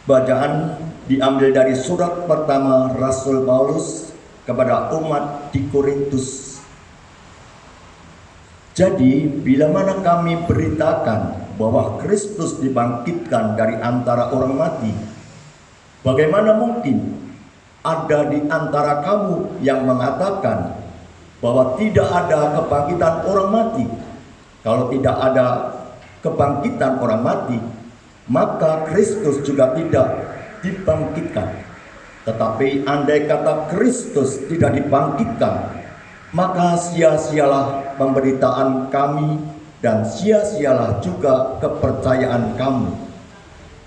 Bacaan diambil dari surat pertama Rasul Paulus kepada umat di Korintus. Jadi, bila mana kami beritakan bahwa Kristus dibangkitkan dari antara orang mati, bagaimana mungkin ada di antara kamu yang mengatakan bahwa tidak ada kebangkitan orang mati? Kalau tidak ada kebangkitan orang mati, maka Kristus juga tidak dibangkitkan. Tetapi andai kata Kristus tidak dibangkitkan, maka sia-sialah pemberitaan kami dan sia-sialah juga kepercayaan kamu.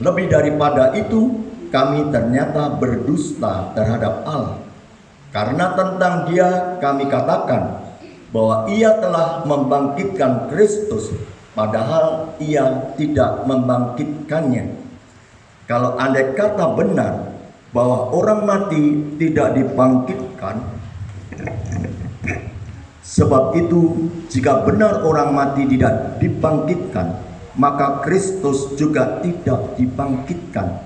Lebih daripada itu, kami ternyata berdusta terhadap Allah. Karena tentang Dia kami katakan bahwa Ia telah membangkitkan Kristus, padahal Ia tidak membangkitkannya. Kalau andai kata benar bahwa orang mati tidak dibangkitkan, sebab itu jika benar orang mati tidak dibangkitkan, maka Kristus juga tidak dibangkitkan.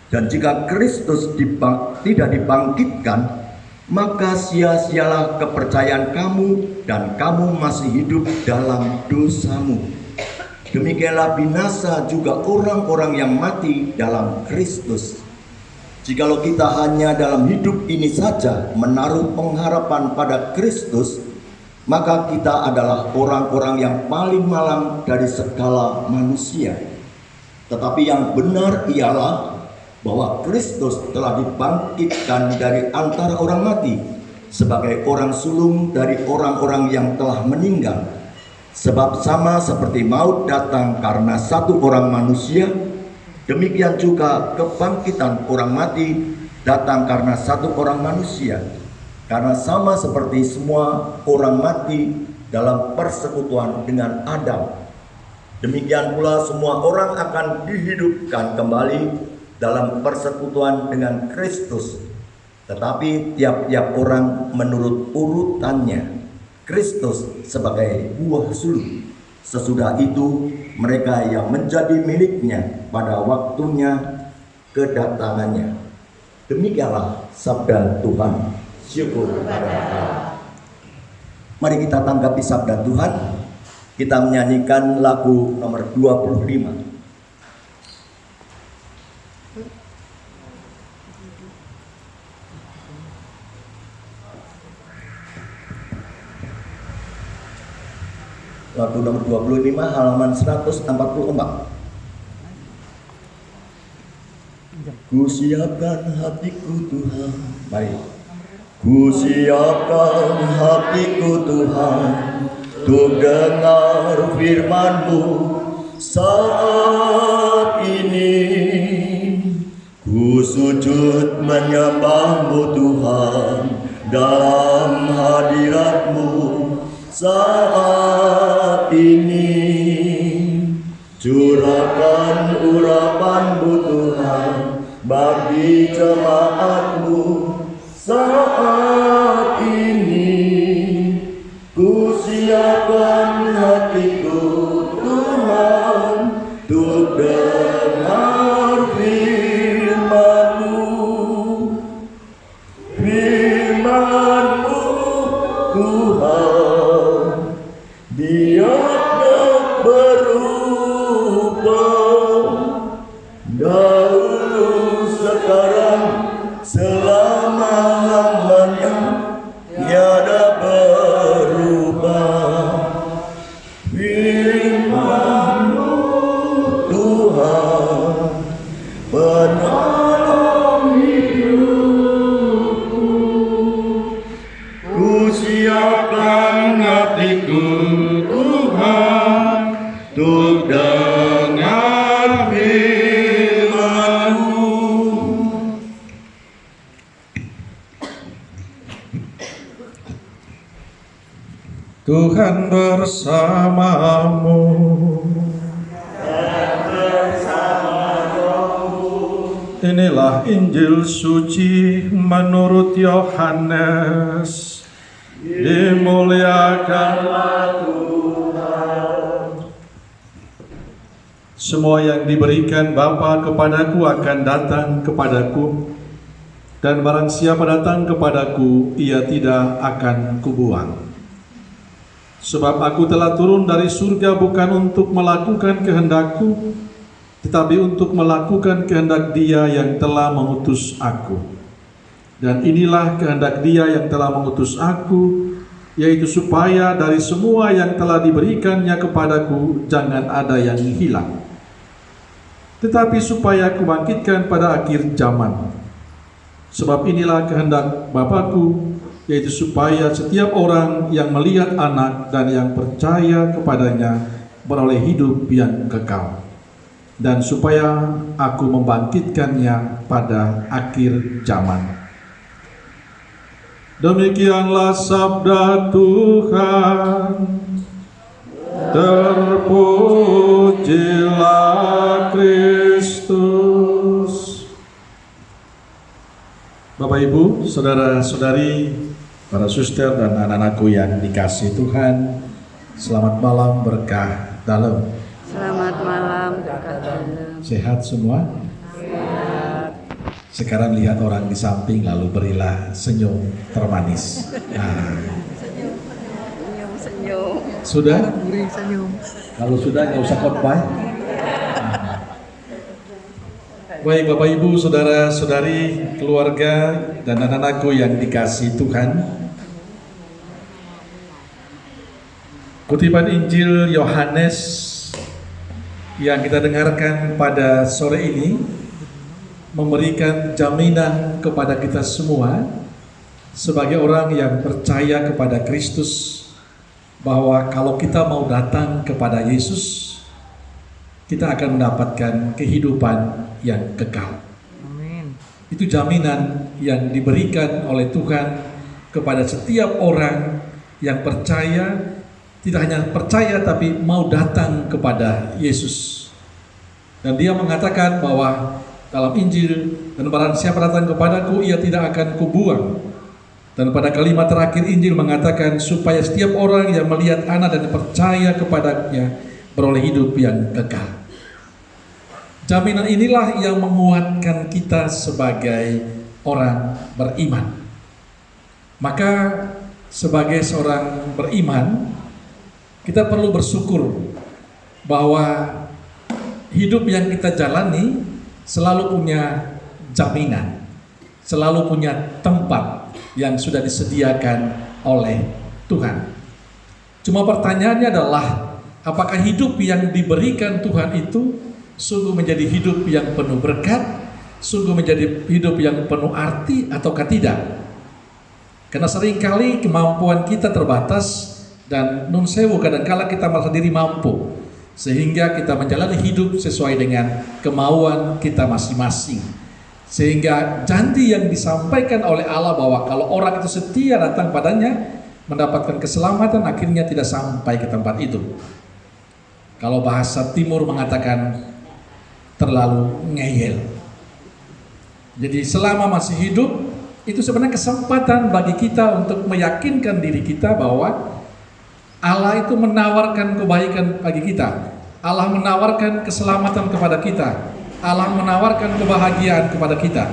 Dan jika Kristus tidak dibangkitkan, maka sia-sialah kepercayaan kamu dan kamu masih hidup dalam dosamu. Demikianlah binasa juga orang-orang yang mati dalam Kristus. Jikalau kita hanya dalam hidup ini saja menaruh pengharapan pada Kristus, maka kita adalah orang-orang yang paling malang dari segala manusia. Tetapi yang benar ialah bahwa Kristus telah dibangkitkan dari antara orang mati sebagai orang sulung dari orang-orang yang telah meninggal. Sebab sama seperti maut datang karena satu orang manusia, demikian juga kebangkitan orang mati datang karena satu orang manusia. Karena sama seperti semua orang mati dalam persekutuan dengan Adam, demikian pula semua orang akan dihidupkan kembali dalam persekutuan dengan Kristus. Tetapi tiap-tiap orang menurut urutannya. Kristus sebagai buah sulung, sesudah itu mereka yang menjadi miliknya pada waktunya kedatangannya. Demikianlah sabda Tuhan. Syukur kepada Allah. Mari kita tanggapi sabda Tuhan. Kita menyanyikan lagu nomor 25. Lagu nomor 25 halaman 144. Ku siapkan hatiku Tuhan. Mari. Ku siapkan hatiku Tuhan untuk dengar firman-Mu saat ini. Ku sujud menyembah-Mu Tuhan dalam hadirat-Mu saat ini. Curahkan urapan-Mu Tuhan bagi jemaat-Mu saat ini. Ku siapkan hatiku Tuhan untuk dengar firman-Mu. Firman-Mu Tuhan, Dia tak berubah, dahulu sekarang selama-lamanya tiada berubah. Firman-Mu Tuhan, penolong hidupku. Ku siapkan hatiku Tuhan untuk dengar firman-Mu. Tuhan bersamamu. Inilah Injil suci menurut Yohanes. Dimuliakanlah Tuhan. Semua yang diberikan Bapa kepadaku akan datang kepadaku, dan barang siapa datang kepadaku, ia tidak akan kubuang. Sebab aku telah turun dari surga bukan untuk melakukan kehendakku, tetapi untuk melakukan kehendak Dia yang telah mengutus aku. Dan inilah kehendak Dia yang telah mengutus aku, yaitu supaya dari semua yang telah diberikannya kepadaku jangan ada yang hilang, tetapi supaya aku bangkitkan pada akhir zaman. Sebab inilah kehendak Bapakku, yaitu supaya setiap orang yang melihat Anak dan yang percaya kepadanya beroleh hidup yang kekal, dan supaya aku membangkitkannya pada akhir zaman. Demikianlah sabda Tuhan. Terpujilah Kristus. Bapak Ibu, saudara-saudari, para suster dan anak-anakku yang dikasihi Tuhan, selamat malam berkah dalam. Selamat malam berkah dalam. Sehat semua? Sehat. Sekarang lihat orang di samping lalu berilah senyum termanis. Nah, Senyum. sudah? Senyum. Kalau sudah nggak usah khotbah. Baik Bapak Ibu, saudara-saudari, keluarga dan anak-anakku yang dikasihi Tuhan. Kutipan Injil Yohanes yang kita dengarkan pada sore ini memberikan jaminan kepada kita semua sebagai orang yang percaya kepada Kristus, bahwa kalau kita mau datang kepada Yesus, kita akan mendapatkan kehidupan yang kekal. Amin. Itu jaminan yang diberikan oleh Tuhan kepada setiap orang yang percaya, tidak hanya percaya tapi mau datang kepada Yesus. Dan Dia mengatakan bahwa dalam Injil, dan barang siapa datang kepadaku, ia tidak akan kubuang. Dan pada kalimat terakhir Injil mengatakan supaya setiap orang yang melihat Anak dan percaya kepadanya beroleh hidup yang kekal. Jaminan inilah yang menguatkan kita sebagai orang beriman. Maka sebagai seorang beriman, kita perlu bersyukur bahwa hidup yang kita jalani selalu punya jaminan, selalu punya tempat yang sudah disediakan oleh Tuhan. Cuma pertanyaannya adalah, apakah hidup yang diberikan Tuhan itu sungguh menjadi hidup yang penuh berkat, sungguh menjadi hidup yang penuh arti ataukah tidak? Karena seringkali kemampuan kita terbatas dan nun sewu kadangkala kita merasa diri mampu, sehingga kita menjalani hidup sesuai dengan kemauan kita masing-masing. Sehingga janji yang disampaikan oleh Allah bahwa kalau orang itu setia datang padanya mendapatkan keselamatan, akhirnya tidak sampai ke tempat itu. Kalau bahasa timur mengatakan terlalu ngeyel. Jadi selama masih hidup, itu sebenarnya kesempatan bagi kita untuk meyakinkan diri kita bahwa Allah itu menawarkan kebaikan bagi kita. Allah menawarkan keselamatan kepada kita. Allah menawarkan kebahagiaan kepada kita.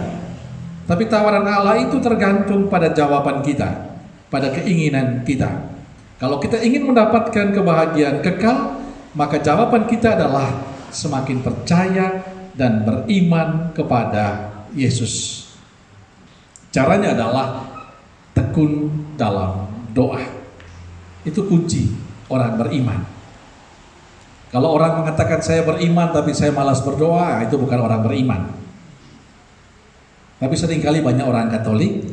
Tapi tawaran Allah itu tergantung pada jawaban kita, pada keinginan kita. Kalau kita ingin mendapatkan kebahagiaan kekal, maka jawaban kita adalah semakin percaya dan beriman kepada Yesus. Caranya adalah tekun dalam doa. Itu kunci orang beriman. Kalau orang mengatakan saya beriman tapi saya malas berdoa, itu bukan orang beriman. Tapi seringkali banyak orang Katolik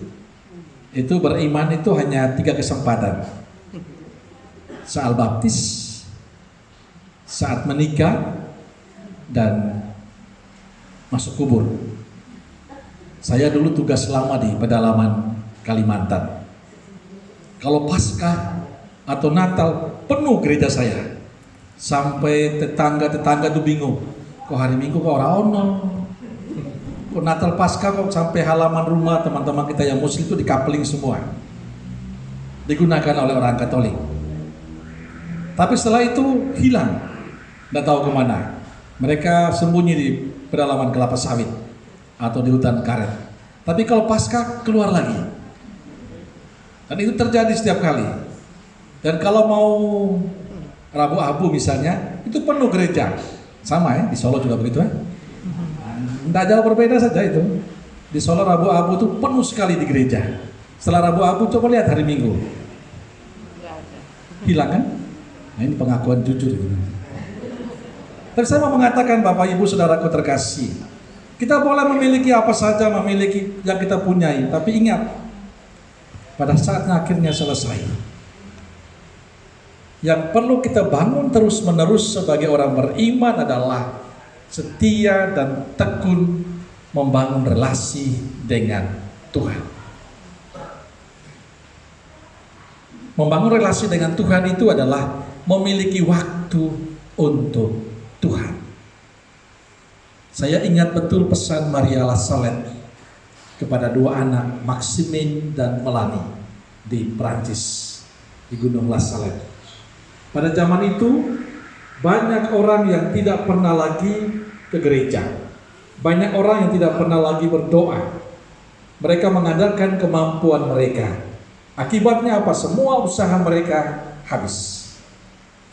itu beriman itu hanya 3 kesempatan. Saat baptis, saat menikah, dan masuk kubur. Saya dulu tugas lama di pedalaman Kalimantan. Kalau Paskah atau Natal penuh gereja saya, sampai tetangga-tetangga tuh bingung, kok hari Minggu kok orang ono, kok Natal Paskah kok sampai halaman rumah teman-teman kita yang Muslim itu dikapeling semua, digunakan oleh orang Katolik. Tapi setelah itu hilang, nggak tahu kemana. Mereka sembunyi di pedalaman kelapa sawit atau di hutan karet. Tapi kalau Paskah keluar lagi. Dan itu terjadi setiap kali. Dan kalau mau Rabu Abu misalnya, itu penuh gereja. Sama ya, di Solo juga begitu ya. Tidak jauh berbeda saja itu. Di Solo Rabu Abu itu penuh sekali di gereja. Setelah Rabu Abu coba lihat hari Minggu. Hilang kan? Nah, ini pengakuan jujur itu. Tapi saya mau mengatakan Bapak Ibu Saudaraku terkasih, kita boleh memiliki apa saja, memiliki yang kita punyai, tapi ingat, pada saatnya akhirnya selesai. Yang perlu kita bangun terus-menerus sebagai orang beriman adalah setia dan tekun membangun relasi dengan Tuhan. Membangun relasi dengan Tuhan itu adalah memiliki waktu untuk Tuhan. Saya ingat betul pesan Maria La Salette kepada dua anak, Maximin dan Melanie, di Prancis, di Gunung La Salette. Pada zaman itu banyak orang yang tidak pernah lagi ke gereja. Banyak orang yang tidak pernah lagi berdoa. Mereka mengandalkan kemampuan mereka. Akibatnya apa? Semua usaha mereka habis.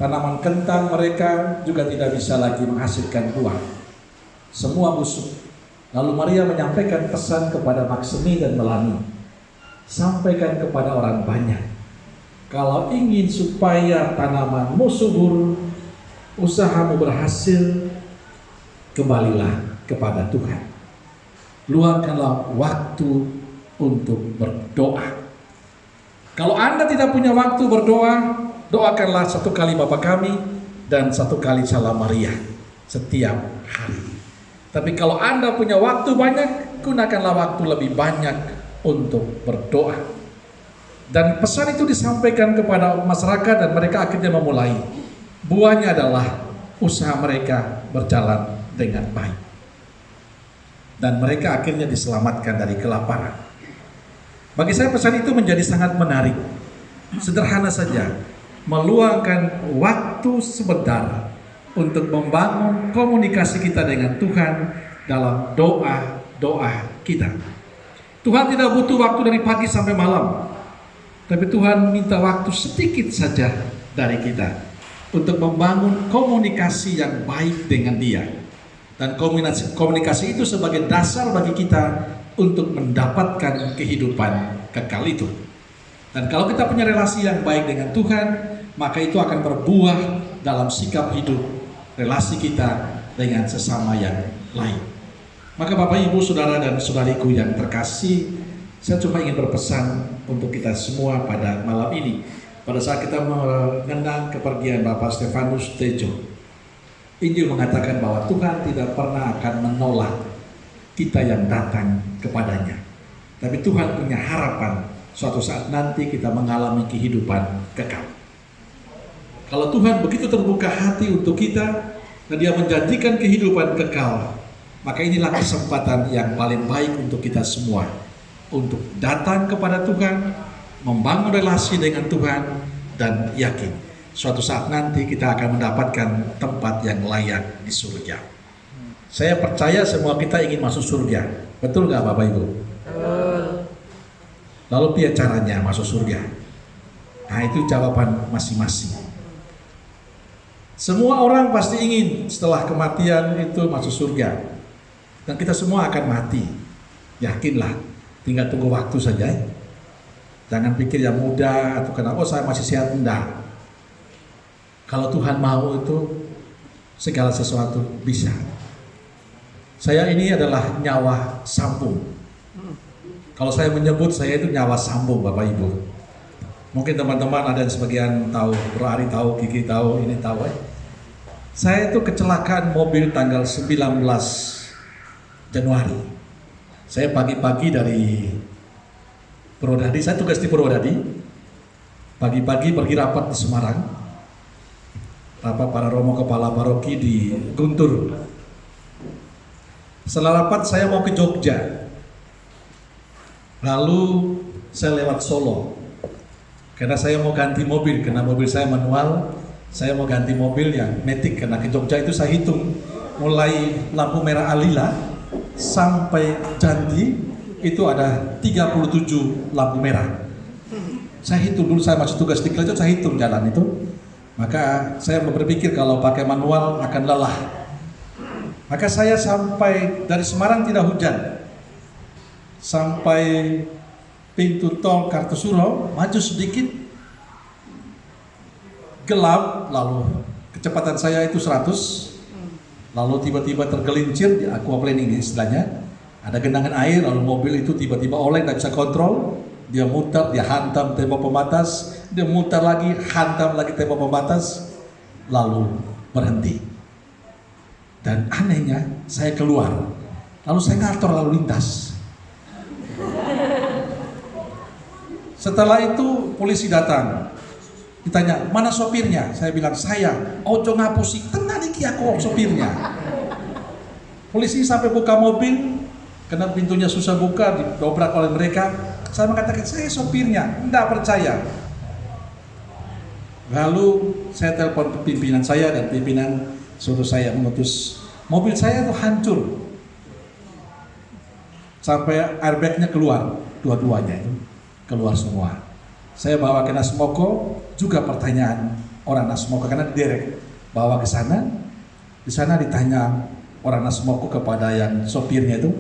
Tanaman kentang mereka juga tidak bisa lagi menghasilkan buah. Semua busuk. Lalu Maria menyampaikan pesan kepada Maximin dan Melanie. Sampaikan kepada orang banyak. Kalau ingin supaya tanamanmu subur, usahamu berhasil, kembalilah kepada Tuhan. Luangkanlah waktu untuk berdoa. Kalau Anda tidak punya waktu berdoa, doakanlah 1 kali Bapa Kami dan 1 kali Salam Maria setiap hari. Tapi kalau Anda punya waktu banyak, gunakanlah waktu lebih banyak untuk berdoa. Dan pesan itu disampaikan kepada masyarakat dan mereka akhirnya memulai. Buahnya adalah usaha mereka berjalan dengan baik. Dan mereka akhirnya diselamatkan dari kelaparan. Bagi saya pesan itu menjadi sangat menarik. Sederhana saja, meluangkan waktu sebentar untuk membangun komunikasi kita dengan Tuhan dalam doa-doa kita. Tuhan tidak butuh waktu dari pagi sampai malam, tapi Tuhan minta waktu sedikit saja dari kita untuk membangun komunikasi yang baik dengan Dia. Dan komunikasi itu sebagai dasar bagi kita untuk mendapatkan kehidupan kekal itu. Dan kalau kita punya relasi yang baik dengan Tuhan, maka itu akan berbuah dalam sikap hidup relasi kita dengan sesama yang lain. Maka Bapak Ibu Saudara dan Saudariku yang terkasih, saya cuma ingin berpesan untuk kita semua pada malam ini. Pada saat kita mengenang kepergian Bapak Stefanus Tejo, Injil mengatakan bahwa Tuhan tidak pernah akan menolak kita yang datang kepadanya. Tapi Tuhan punya harapan suatu saat nanti kita mengalami kehidupan kekal. Kalau Tuhan begitu terbuka hati untuk kita dan Dia menjanjikan kehidupan kekal, maka inilah kesempatan yang paling baik untuk kita semua untuk datang kepada Tuhan, membangun relasi dengan Tuhan, dan yakin suatu saat nanti kita akan mendapatkan tempat yang layak di surga. Saya percaya semua kita ingin masuk surga. Betul nggak Bapak Ibu? Lalu piye caranya masuk surga? Nah, itu jawaban masing-masing. Semua orang pasti ingin setelah kematian itu masuk surga. Dan kita semua akan mati. Yakinlah, tinggal tunggu waktu saja. Jangan pikir yang muda atau kenapa saya masih sehat, enggak. Kalau Tuhan mau itu segala sesuatu bisa. Saya ini adalah nyawa sambung. Kalau saya menyebut saya itu nyawa sambung Bapak Ibu. Mungkin teman-teman ada yang sebagian tahu, Bro Ari tahu, Kiki tahu, ini tahu. Saya itu kecelakaan mobil tanggal 19 Januari. Saya pagi-pagi dari Purwodadi, saya tugas di Purwodadi. Pagi-pagi pergi rapat di Semarang. Rapat para romo kepala paroki di Guntur. Setelah rapat saya mau ke Jogja. Lalu saya lewat Solo. Karena saya mau ganti mobil, karena mobil saya manual. Saya mau ganti mobil yang matic, karena ke Jogja itu saya hitung mulai lampu merah Alila sampai Janti itu ada 37 lampu merah. Saya hitung dulu, saya masih tugas di Klejo, saya hitung jalan itu. Maka saya berpikir kalau pakai manual akan lelah. Maka saya sampai dari Semarang tidak hujan, sampai pintu tol Kartosuro, maju sedikit, gelap, lalu kecepatan saya itu 100, lalu tiba-tiba tergelincir di aquaplaning istilahnya, ada genangan air, lalu mobil itu tiba-tiba oleng, tidak bisa kontrol, dia mutar, dia hantam tembok pembatas, dia mutar lagi, hantam lagi tembok pembatas, lalu berhenti. Dan anehnya saya keluar, lalu saya ngatur lalu lintas. Setelah itu polisi datang, ditanya, mana sopirnya? Saya bilang, saya. Ojo ngapusi, tenang iki aku sopirnya. Polisi sampai buka mobil, karena pintunya susah buka, didobrak oleh mereka. Saya mengatakan, saya sopirnya, enggak percaya. Lalu saya telepon pimpinan saya, dan pimpinan suruh saya mengutus. Mobil saya itu hancur, sampai airbagnya keluar, dua-duanya itu keluar semua. Saya bawa ke Nasmoko, juga pertanyaan orang Nasmoko, karena direct bawa ke sana. Di sana ditanya orang Nasmoko kepada yang sopirnya itu,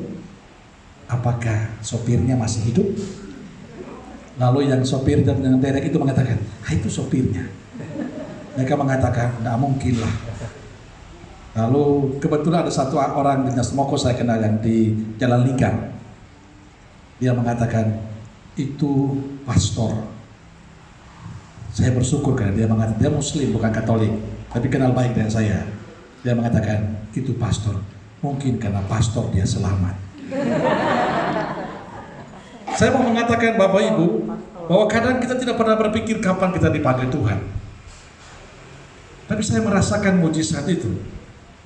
apakah sopirnya masih hidup? Lalu yang sopir dan yang derek itu mengatakan, itu sopirnya. Mereka mengatakan, tidak mungkin lah. Lalu kebetulan ada satu orang di Nasmoko saya kenal yang di Jalan Lingkar. Dia mengatakan, itu pastor. Saya bersyukur karena dia mengatakan, dia Muslim bukan Katolik, tapi kenal baik dengan saya. Dia mengatakan, itu pastor. Mungkin karena pastor dia selamat. Saya mau mengatakan Bapak Ibu, bahwa kadang kita tidak pernah berpikir kapan kita dipanggil Tuhan. Tapi saya merasakan mujizat itu,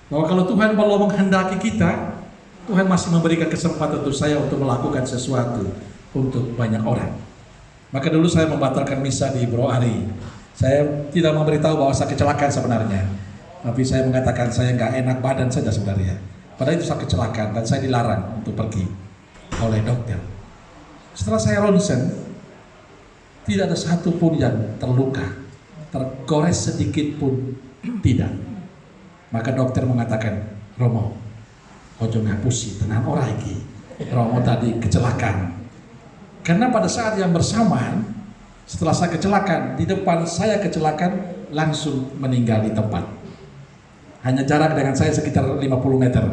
bahwa kalau Tuhan belum menghendaki kita, Tuhan masih memberikan kesempatan untuk saya untuk melakukan sesuatu untuk banyak orang. Maka dulu saya membatalkan misa di Bro Ari. Saya tidak memberitahu bahwa saya kecelakaan sebenarnya, tapi saya mengatakan saya nggak enak badan saja sebenarnya. Padahal itu saya kecelakaan dan saya dilarang untuk pergi oleh dokter. Setelah saya ronsen, tidak ada satu pun yang terluka, tergores sedikit pun tidak. Maka dokter mengatakan, Romo, ojo ngapusi, tenang orang iki. Romo tadi kecelakaan. Karena pada saat yang bersamaan, setelah saya kecelakaan, di depan saya kecelakaan, langsung meninggal di tempat. Hanya jarak dengan saya sekitar 50 meter.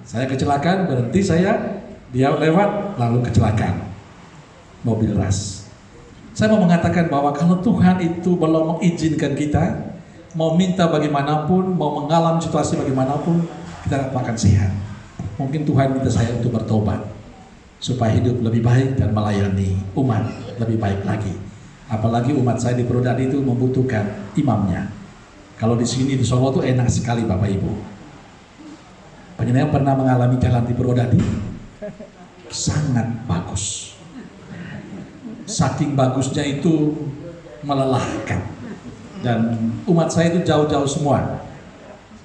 Saya kecelakaan, berhenti saya, dia lewat, lalu kecelakaan. Mobil ras. Saya mau mengatakan bahwa kalau Tuhan itu belum mengizinkan kita, mau minta bagaimanapun, mau mengalami situasi bagaimanapun, kita akan sehat. Mungkin Tuhan minta saya untuk bertobat, supaya hidup lebih baik dan melayani umat lebih baik lagi. Apalagi umat saya di Purwodadi itu membutuhkan imamnya. Kalau di sini di Solo itu enak sekali Bapak Ibu. Penjenengan pernah mengalami jalan di Purwodadi? Sangat bagus. Saking bagusnya itu melelahkan. Dan umat saya itu jauh-jauh semua.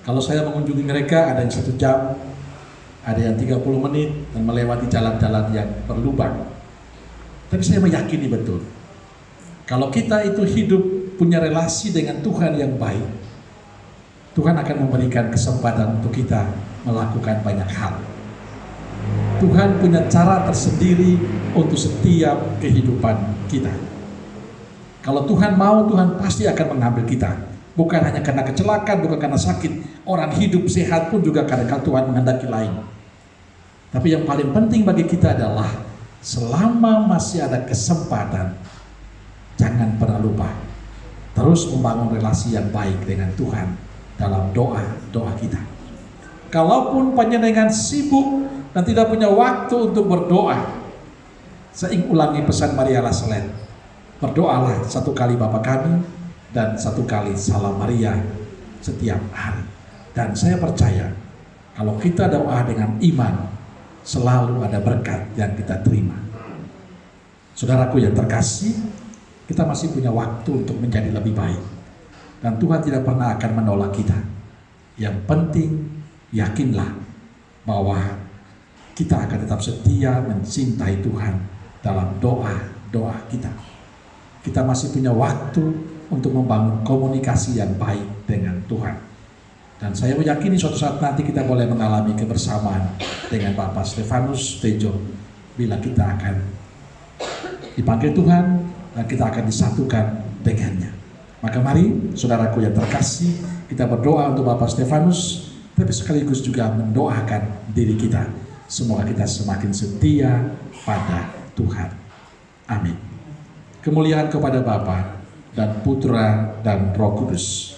Kalau saya mengunjungi mereka ada yang 1 jam, ada yang 30 menit dan melewati jalan-jalan yang berlubang. Tapi saya meyakini betul, kalau kita itu hidup punya relasi dengan Tuhan yang baik, Tuhan akan memberikan kesempatan untuk kita melakukan banyak hal. Tuhan punya cara tersendiri untuk setiap kehidupan kita. Kalau Tuhan mau, Tuhan pasti akan mengambil kita. Bukan hanya karena kecelakaan, bukan karena sakit. Orang hidup sehat pun juga kadang-kadang Tuhan menghendaki lain. Tapi yang paling penting bagi kita adalah selama masih ada kesempatan, jangan pernah lupa terus membangun relasi yang baik dengan Tuhan dalam doa-doa kita. Kalaupun panjenengan sibuk dan tidak punya waktu untuk berdoa, saya ingin ulangi pesan Maria Laslet. Berdoalah 1 kali Bapa Kami dan 1 kali Salam Maria setiap hari. Dan saya percaya kalau kita doa dengan iman, selalu ada berkat yang kita terima. Saudaraku yang terkasih, kita masih punya waktu untuk menjadi lebih baik. Dan Tuhan tidak pernah akan menolak kita. Yang penting yakinlah bahwa kita akan tetap setia mencintai Tuhan dalam doa-doa kita. Kita masih punya waktu untuk membangun komunikasi yang baik dengan Tuhan. Dan saya meyakini suatu saat nanti kita boleh mengalami kebersamaan dengan Bapak Stefanus Tejo bila kita akan dipanggil Tuhan dan kita akan disatukan dengannya. Maka mari saudaraku yang terkasih, kita berdoa untuk Bapak Stefanus, tapi sekaligus juga mendoakan diri kita. Semoga kita semakin setia pada Tuhan. Amin. Kemuliaan kepada Bapa dan Putra dan Roh Kudus,